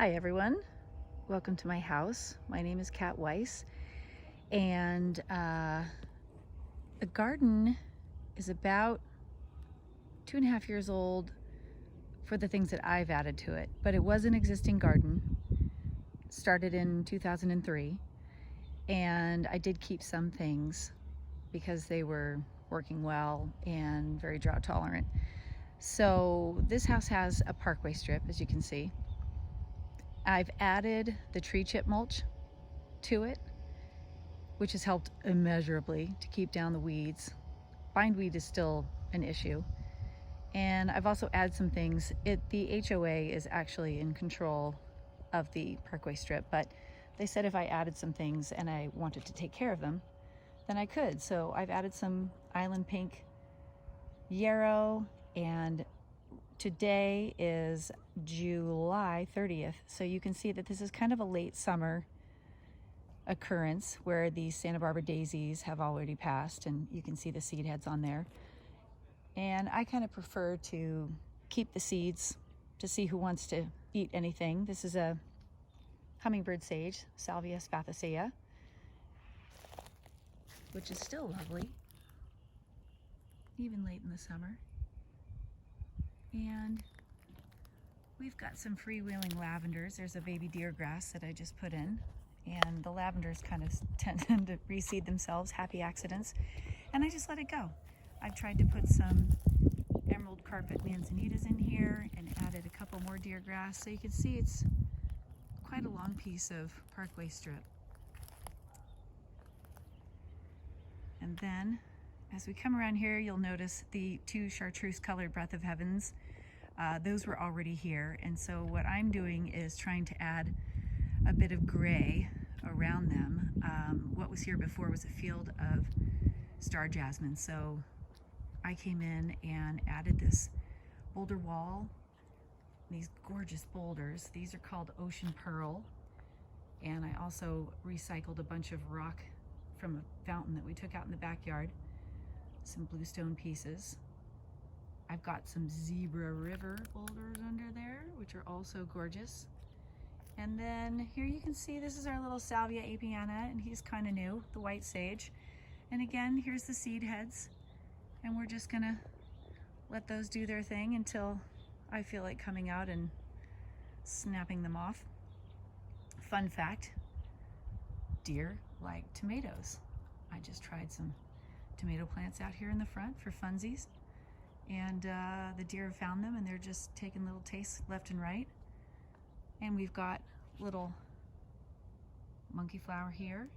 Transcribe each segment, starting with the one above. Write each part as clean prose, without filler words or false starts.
Hi everyone, welcome to my house. My name is Kat Weiss, and the garden is about 2.5 years old for the things that I've added to it, but it was an existing garden. It started in 2003, and I did keep some things because they were working well and very drought tolerant. So this house has a parkway strip, as you can see. I've added the tree chip mulch to it, which has helped immeasurably to keep down the weeds. Bindweed is still an issue. And I've also added some things. The HOA is actually in control of the parkway strip, but they said if I added some things and I wanted to take care of them, then I could. So I've added some island pink yarrow, and today is July 30th. So you can see that this is kind of a late summer occurrence where the Santa Barbara daisies have already passed, and you can see the seed heads on there. And I kind of prefer to keep the seeds to see who wants to eat anything. This is a hummingbird sage, Salvia spathacea, which is still lovely, even late in the summer. And we've got some freewheeling lavenders. There's a baby deer grass that I just put in, and the lavenders kind of tend to reseed themselves, happy accidents, and I just let it go. I've tried to put some emerald carpet manzanitas in here and added a couple more deer grass, so you can see it's quite a long piece of parkway strip. And then as we come around here, you'll notice the two chartreuse colored breath of heavens. Those were already here, and so what I'm doing is trying to add a bit of gray around them. What was here before was a field of star jasmine, so I came in and added this boulder wall, these gorgeous boulders. These are called ocean pearl, and I also recycled a bunch of rock from a fountain that we took out in the backyard, some bluestone pieces. I've got some zebra river boulders under there, which are also gorgeous. And then here you can see this is our little Salvia apiana, and he's kind of new, the white sage. And again, here's the seed heads, and we're just gonna let those do their thing until I feel like coming out and snapping them off. Fun fact, deer like tomatoes. I just tried some tomato plants out here in the front for funsies, and the deer have found them, and they're just taking little tastes left and right. And we've got little monkey flower here,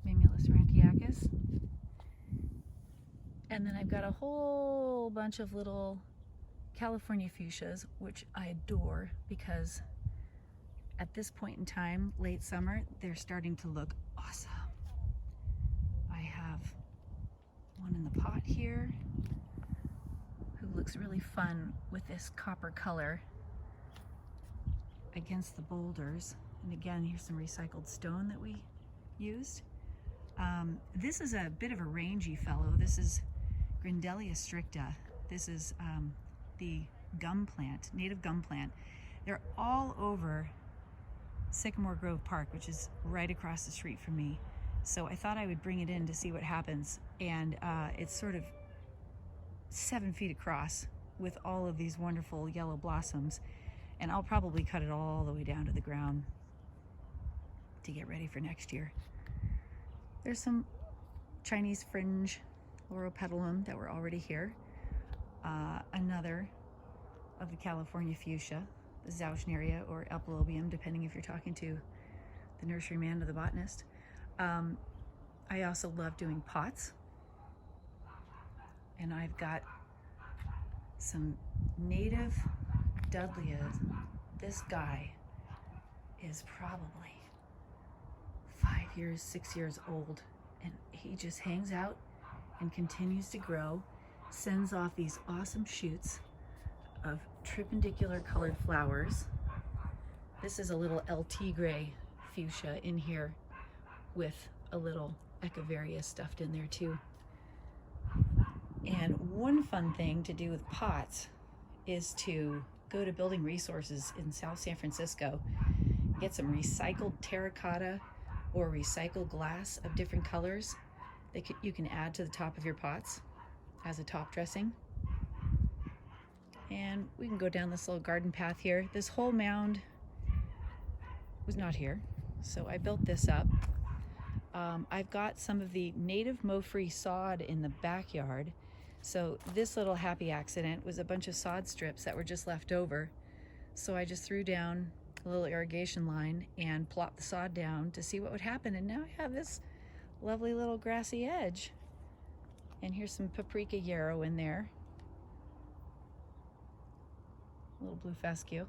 Mimulus rantiacus. And then I've got a whole bunch of little California fuchsias, which I adore because at this point in time, late summer, they're starting to look awesome. I have one in the pot here who looks really fun with this copper color against the boulders. And again, here's some recycled stone that we used. This is a bit of a rangy fellow. This is Grindelia stricta. This is the gum plant, native gum plant. They're all over Sycamore Grove Park, which is right across the street from me. So I thought I would bring it in to see what happens. And it's sort of 7 feet across with all of these wonderful yellow blossoms. And I'll probably cut it all the way down to the ground to get ready for next year. There's some Chinese fringe Loropetalum that were already here. Another of the California fuchsia, the Zauschneria or Epilobium, depending if you're talking to the nurseryman or the botanist. I also love doing pots, and I've got some native Dudleas. This guy is probably 5 years, 6 years old, and he just hangs out and continues to grow, sends off these awesome shoots of tripendicular colored flowers. This is a little El Tigre fuchsia in here with a little Echeveria stuffed in there too. And one fun thing to do with pots is to go to Building Resources in South San Francisco, get some recycled terracotta or recycled glass of different colors that you can add to the top of your pots as a top dressing. And we can go down this little garden path here. This whole mound was not here, so I built this up. I've got some of the native mow-free sod in the backyard. So this little happy accident was a bunch of sod strips that were just left over. So I just threw down a little irrigation line and plopped the sod down to see what would happen. And now I have this lovely little grassy edge. And here's some paprika yarrow in there. A little blue fescue.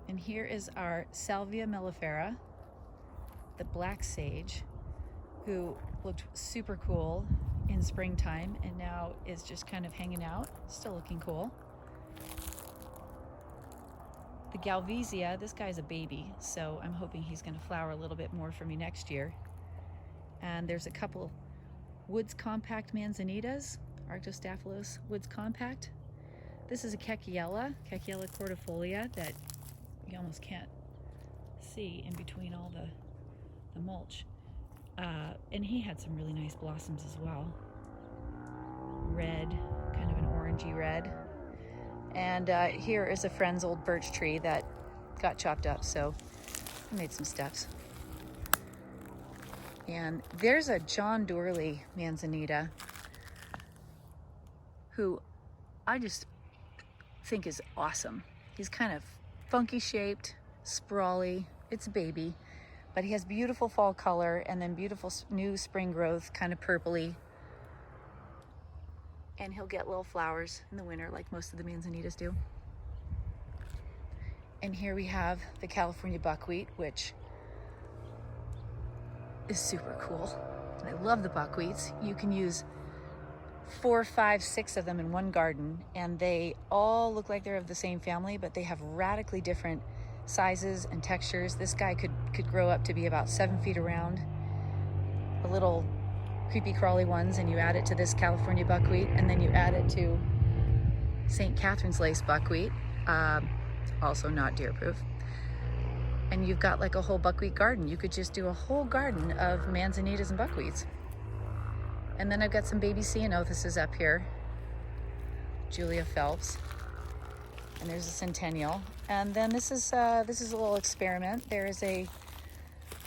And here is our Salvia mellifera, the black sage, who looked super cool in springtime and now is just kind of hanging out, still looking cool. The Galvesia, this guy's a baby, so I'm hoping he's going to flower a little bit more for me next year. And there's a couple Woods Compact Manzanitas, Arctostaphylos Woods Compact. This is a Kekiella cordifolia, that you almost can't see in between all the mulch. And he had some really nice blossoms as well. Red, kind of an orangey red. And here is a friend's old birch tree that got chopped up, so I made some steps. And there's a John Dorley manzanita who I just think is awesome. He's kind of funky shaped, sprawly. It's a baby, but he has beautiful fall color and then beautiful new spring growth, kind of purpley. And he'll get little flowers in the winter like most of the manzanitas do. And here we have the California buckwheat, which is super cool. And I love the buckwheats. You can use 4, 5, 6 of them in one garden, and they all look like they're of the same family, but they have radically different sizes and textures. This guy could grow up to be about 7 feet around. A little creepy crawly ones, and you add it to this California buckwheat, and then you add it to St. Catherine's lace buckwheat, also not deer proof. And you've got like a whole buckwheat garden. You could just do a whole garden of manzanitas and buckwheats. And then I've got some baby ceanothuses up here. Julia Phelps. And there's a centennial. And then this is a little experiment. There is a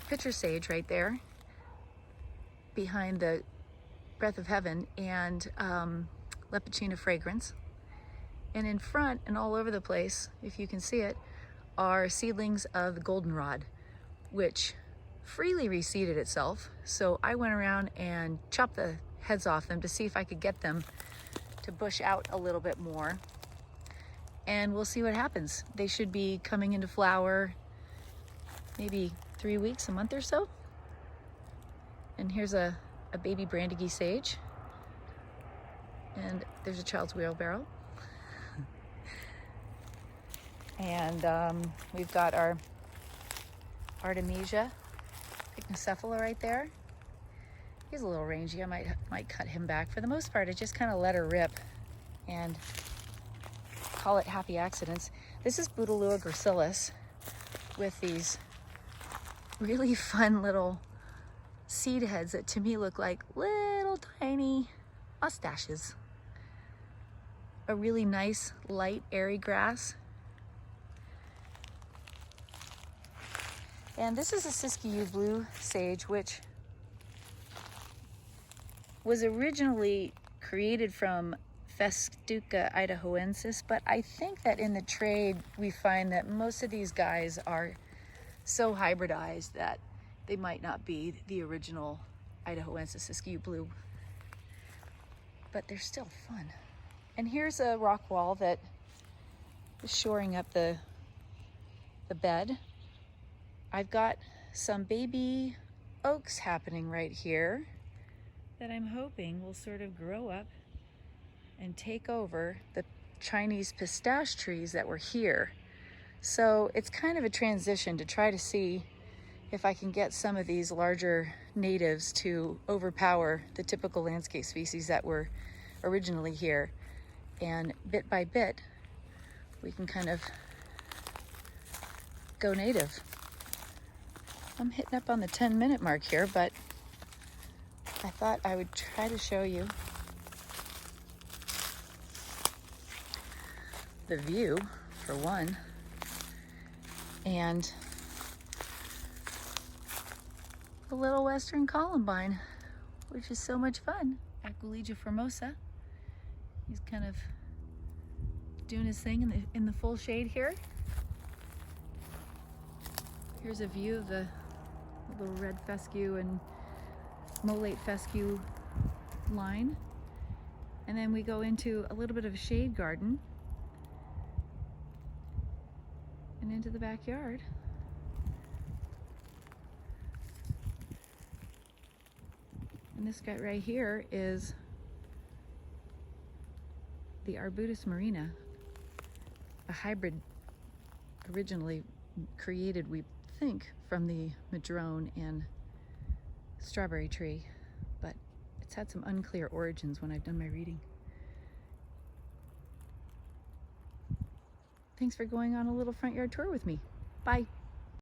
pitcher sage right there behind the Breath of Heaven and Lepochina fragrance. And in front and all over the place, if you can see it, are seedlings of the goldenrod, which freely reseeded itself. So I went around and chopped the heads off them to see if I could get them to bush out a little bit more. And we'll see what happens. They should be coming into flower maybe 3 weeks, a month or so. And here's a baby Brandegee sage. And there's a child's wheelbarrow. And we've got our Artemisia pygnocephala right there. He's a little rangy. I might cut him back. For the most part, I just kind of let her rip and call it happy accidents. This is Bouteloua gracilis with these really fun little seed heads that to me look like little tiny mustaches. A really nice, light, airy grass. And this is a Siskiyou blue sage, which was originally created from Festuca idahoensis, but I think that in the trade we find that most of these guys are so hybridized that they might not be the original idahoensis Siskiyou blue, but they're still fun. And here's a rock wall that is shoring up the bed. I've got some baby oaks happening right here that I'm hoping will sort of grow up and take over the Chinese pistache trees that were here. So it's kind of a transition to try to see if I can get some of these larger natives to overpower the typical landscape species that were originally here. And bit by bit, we can kind of go native. I'm hitting up on the 10-minute mark here, but I thought I would try to show you the view, for one, and the little western columbine, which is so much fun. Aquilegia formosa. He's kind of doing his thing in the full shade here. Here's a view of the little red fescue and molate fescue line. And then we go into a little bit of a shade garden and into the backyard. And this guy right here is the Arbutus marina, a hybrid originally created, we think, from the madrone and strawberry tree, but it's had some unclear origins when I've done my reading. Thanks for going on a little front yard tour with me. Bye.